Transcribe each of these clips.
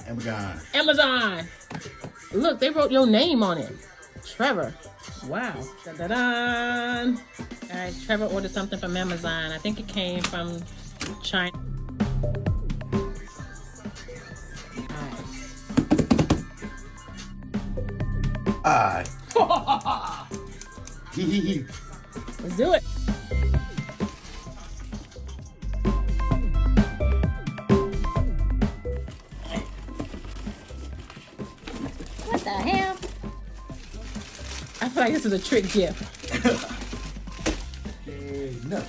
Amazon. Amazon. Look, they wrote your name on it. Trevor. Wow. Dun, dun, dun. All right, Trevor ordered something from Amazon. I think it came from China. All right. Let's do it. What the hell? I feel like this is a trick gift. No.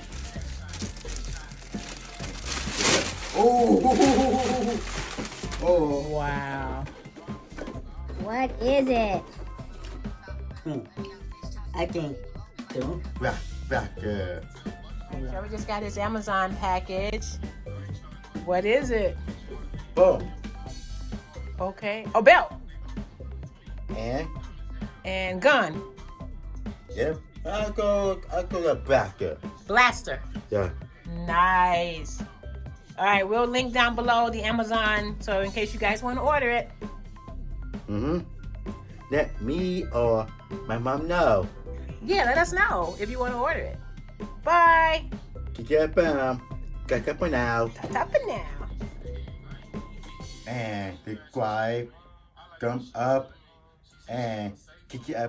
Oh. Oh. Wow. What is it? I think so. Back. Trevor just got his Amazon package. What is it? Oh. Okay. Oh, belt. And Gun. yeah. I go back. Blaster. Yeah. Nice. All right, we'll link down below the Amazon, so in case you guys want to order it. Let me or my mom know. Yeah, let us know if you want to order it. Bye. Get up now. Ta-ta for now. And subscribe, thumb up, and kick it up.